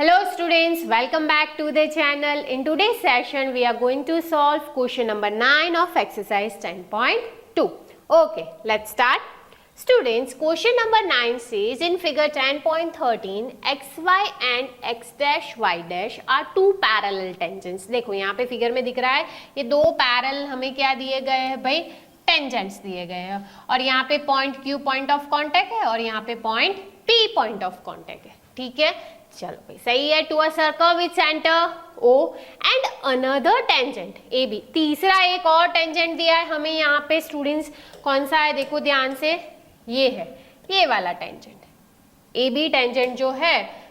Hello students, welcome back to the channel. In today's session, we are going to solve question number 9 of exercise 10.2. Okay, let's start. Students, question number 9 says in figure 10.13, xy and x dash y dash are two parallel tangents. देखो यहाँ पे figure में दिख रहा है ये दो parallel हमें क्या दिए गए हैं भाई, टेंजेंट्स दिए गए हैं और यहाँ पे point Q point of contact है और यहाँ पे point P point of contact है. ठीक है, चलो भाई सही है. To a circle with centre O and another tangent AB. तीसरा एक और टेंजेंट दिया है हमें यहाँ पे स्टूडेंट्स. कौन सा है देखो ध्यान से, ये है ये वाला टेंजेंट. AB टेंजेंट जो है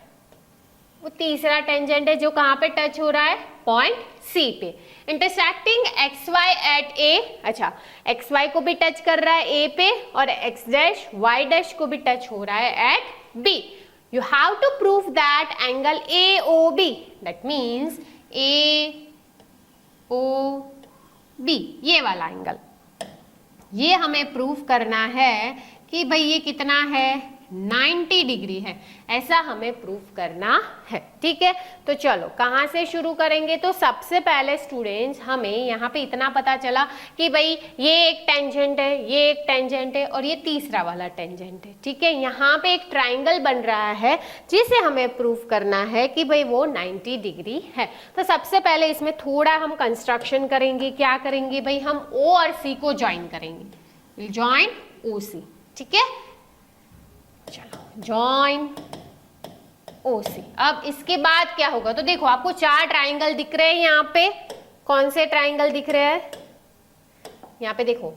वो तीसरा टेंजेंट है जो कहाँ पे टच हो रहा है, पॉइंट C पे. Intersecting XY at A. अच्छा, XY को भी टच कर रहा है A पे और X डैश Y डैश को भी टच हो रहा है eight B. You have to prove that angle AOB. That means AOB ये वाला एंगल, ये हमें प्रूव करना है कि भाई ये कितना है, 90 डिग्री है. ऐसा हमें प्रूव करना है. ठीक है, तो चलो कहाँ से शुरू करेंगे. तो सबसे पहले स्टूडेंट्स हमें यहाँ पे इतना पता चला कि भाई ये एक टेंजेंट है, ये एक टेंजेंट है और ये तीसरा वाला टेंजेंट है. ठीक है, यहाँ पे एक ट्राइंगल बन रहा है जिसे हमें प्रूव करना है कि भाई वो 90 डिग्री है. तो सबसे पहले इसमें थोड़ा हम कंस्ट्रक्शन करेंगे. क्या करेंगे भाई, हम O और C को ज्वाइन करेंगे. Join OC. ठीक है, चलो जॉइन OC. अब इसके बाद क्या होगा, तो देखो आपको चार ट्राइंगल दिख रहे हैं यहाँ पे. कौन से ट्राइंगल दिख रहे हैं यहाँ पे देखो,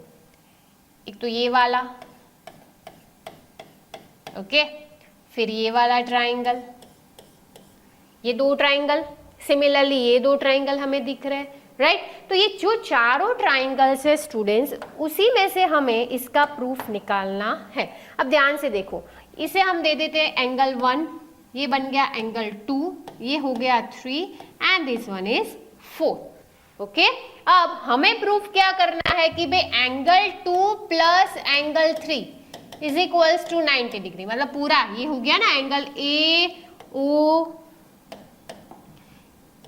एक तो ये वाला, ओके, फिर ये वाला ट्राइंगल, ये दो ट्राइंगल, सिमिलरली ये दो ट्राइंगल हमें दिख रहे हैं. राइट, तो ये जो चारों ट्राइंगल्स है स्टूडेंट्स, उसी में से हमें इसका प्रूफ निकालना है. अब ध्यान से देखो, इसे हम दे देते हैं एंगल 1, ये बन गया एंगल 2, ये हो गया 3 and this one is 4. Okay, अब हमें प्रूफ क्या करना है कि भाई angle 2 plus angle 3 is equals to 90 degree. मतलब पूरा ये हो गया ना एंगल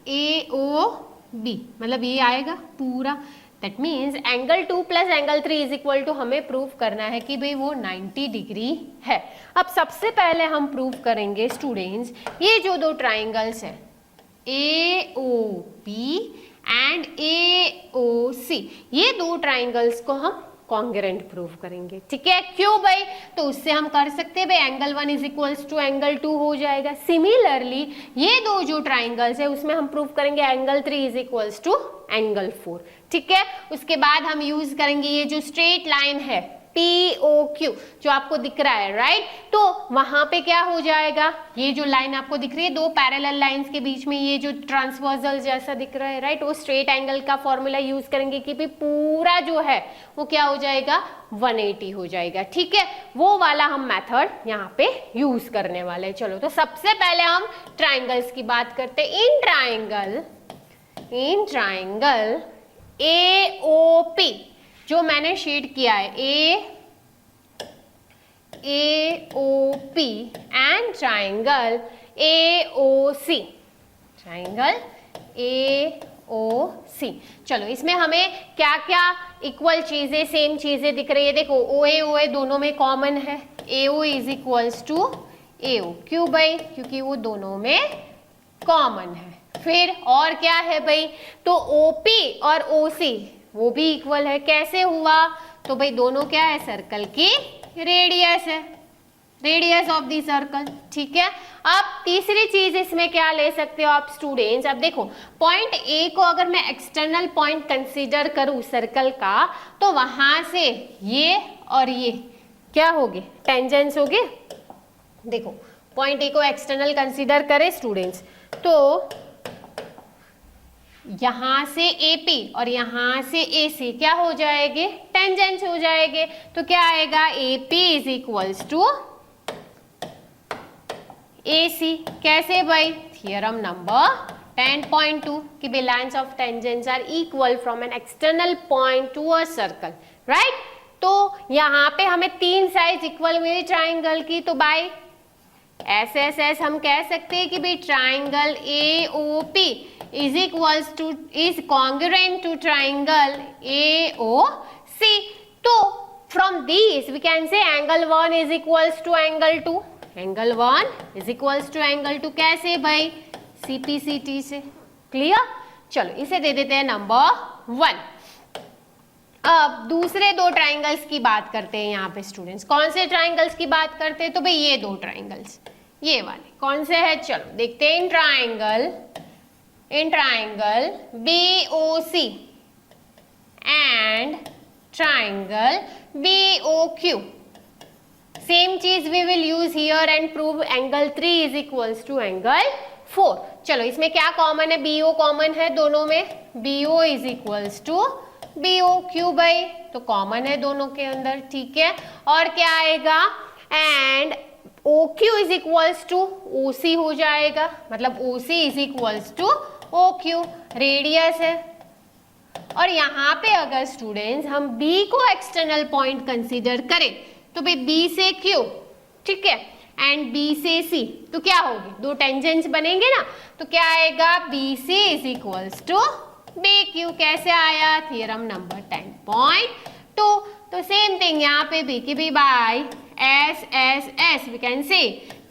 AOB, मतलब ये आएगा पूरा. That means angle 2 plus angle 3 is equal to हमें प्रूव करना है कि भाई वो 90 डिग्री है. अब सबसे पहले हम प्रूव करेंगे स्टूडेंट्स, ये जो दो ट्राइंगल्स हैं AOB एंड AOC, ये दो ट्राइंगल्स को हम कॉन्ग्रुएंट प्रूव करेंगे. ठीक है, क्यों भाई, तो उससे हम कर सकते हैं भाई angle 1 is equals to angle 2 हो जाएगा. सिमिलरली ये दो जो ट्राइंगल्स है उसमें हम प्रूव करेंगे angle 3 is equals to angle 4. ठीक है, उसके बाद हम यूज करेंगे ये जो स्ट्रेट लाइन है POQ जो आपको दिख रहा है. राइट, तो वहां पे क्या हो जाएगा, ये जो लाइन आपको दिख रही है दो पैरेलल लाइंस के बीच में ये जो ट्रांसवर्सल जैसा दिख रहा है, राइट, वो स्ट्रेट एंगल का फॉर्मूला यूज करेंगे कि भाई पूरा जो है वो क्या हो जाएगा, 180 हो जाएगा. ठीक है, वो वाला हम मेथड यहाँ पे यूज करने वाले हैं. चलो, तो सबसे पहले हम ट्राइंगल्स की बात करते हैं. इन ट्राइंगल AOP जो मैंने शेड किया है AOP एंड ट्राइंगल AOC. चलो, इसमें हमें क्या क्या इक्वल चीजें, सेम चीजें दिख रही है. देखो OA दोनों में कॉमन है. AO is equals to AO. क्यों भाई, क्योंकि वो दोनों में कॉमन है. फिर और क्या है भाई, तो OP और OC वो भी इक्वल है. कैसे हुआ, तो भाई दोनों क्या है, सर्कल की रेडियस है, रेडियस ऑफ द सर्कल. ठीक है, अब तीसरी चीज इसमें क्या ले सकते हो आप स्टूडेंट्स. अब देखो पॉइंट A को अगर मैं एक्सटर्नल पॉइंट कंसीडर करूं सर्कल का, तो वहां से ये और ये क्या होगे, टेंजेंट्स होगे. देखो पॉइंट A को एक्सटर्नल कंसीडर करें स्टूडेंट्स, तो यहां से AP और यहां से AC क्या हो जाएंगे, टेंजेंट्स हो जाएंगे. तो क्या आएगा, AP is equals to AC. कैसे भाई, थियरम नंबर 10.2 कि भाई lines of tangents are equal from an external point to a circle. Right, तो यहाँ पे हमें तीन साइड इक्वल मिली ट्राइंगल की, तो बाय एस एस एस हम कह सकते हैं कि भाई triangle AOP is congruent to triangle AOC. तो from this we can say angle 1 is equals to angle 2. Angle 1 is equals to angle 2 कैसे भाई? CPCT से. क्लियर? चलो इसे दे देते हैं नंबर 1. अब दूसरे दो ट्राइंगल्स की बात करते हैं यहाँ पे स्टूडेंट्स. कौन से ट्राइंगल्स की बात करते हैं? तो भाई ये दो ट्राइंगल्स, ये वाले कौन से है? चलो देखते हैं. In triangle BOC and triangle BOQ. Same चीज we will use here and prove angle 3 is equals to angle 4. चलो इसमें क्या कॉमन है? BO कॉमन है दोनों में. BO is equals to BOQ बाई, तो कॉमन है दोनों के अंदर. ठीक है, और क्या आएगा? And OQ is equals to OC हो जाएगा, मतलब OC is equals to OQ. Radius है. और यहाँ पे अगर स्टूडेंट्स हम B को एक्सटर्नल पॉइंट कंसीडर करें तो भाई B से Q, ठीक है, एंड B से C, तो क्या होगी? दो टेंजेंट्स बनेंगे ना. तो क्या आएगा? BC is equals to BQ. कैसे आया? Theorem number 10.2. तो सेम थिंग यहाँ पे भी कि भी by SSS we can say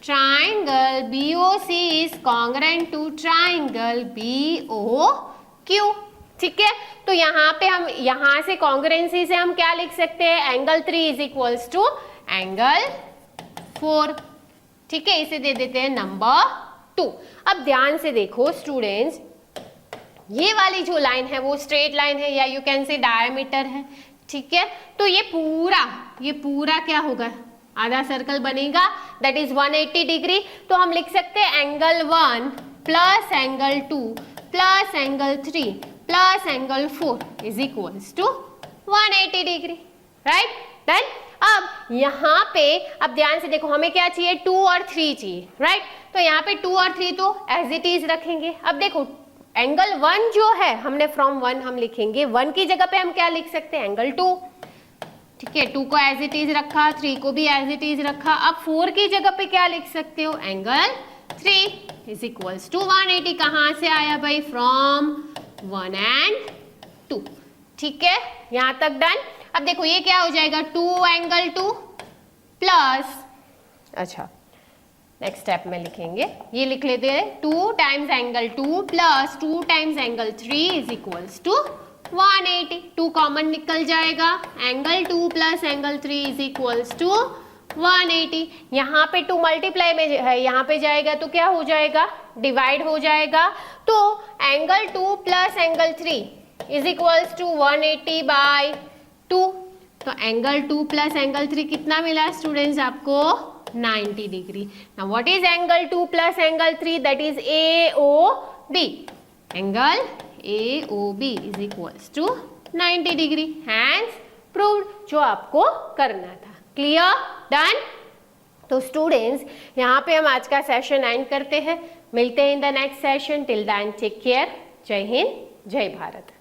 triangle BOC is congruent to triangle BOQ. ठीक है, तो यहाँ पे हम यहाँ से कॉन्ग्रुएंसी से हम क्या लिख सकते हैं? Angle 3 is equals to angle 4. ठीक है, इसे दे देते हैं नंबर 2. अब ध्यान से देखो स्टूडेंट्स, ये वाली जो लाइन है वो स्ट्रेट लाइन है या यू कैन से डायमीटर है. ठीक है, तो ये पूरा क्या होगा? आधा सर्कल बनेगा, दैट इज 180 डिग्री. तो हम लिख सकते हैं angle 1 plus angle 2 plus angle 3 plus angle 4 is equals to 180 degree. Right? Then अब यहाँ पे अब ध्यान से देखो, हमें क्या चाहिए? 2 और 3 चाहिए. राइट? तो यहाँ पे 2 और 3 तो एज इट इज रखेंगे. अब देखो एंगल 1 जो है हमने फ्रॉम 1 हम लिखेंगे, 1 की जगह पे हम क्या लिख सकते हैं? एंगल 2. ठीक है, 2 को एज इट इज रखा, 3 को भी एज इट इज रखा. अब 4 की जगह पे क्या लिख सकते हो? Angle 3 is equals to 180. कहाँ से आया भाई? From 1 and 2. ठीक है, यहाँ तक डन. अब देखो ये क्या हो जाएगा? 2 एंगल 2 प्लस, अच्छा नेक्स्ट स्टेप में लिखेंगे, ये लिख लेते हैं 2 times angle 2 plus 2 times angle 3 is equals to 180. 2 common निकल जाएगा. Angle 2 plus angle 3 is equals to 180. यहाँ पे 2 मल्टीप्लाई में है, यहाँ पे जाएगा तो क्या हो जाएगा? डिवाइड हो जाएगा. तो angle 2 plus angle 3 is equals to 180 by 2. तो एंगल 2 प्लस एंगल 3 कितना मिला स्टूडेंट्स आपको? 90 degree. Now what is angle 2 plus angle 3? That is AOB. Angle AOB is equals to 90 degree. Hence proved, जो आपको करना था. Clear? Done? तो students यहाँ पे हम आज का सेशन एंड करते हैं. मिलते हैं in the next session. Till then take care. जय हिंद, जय भारत.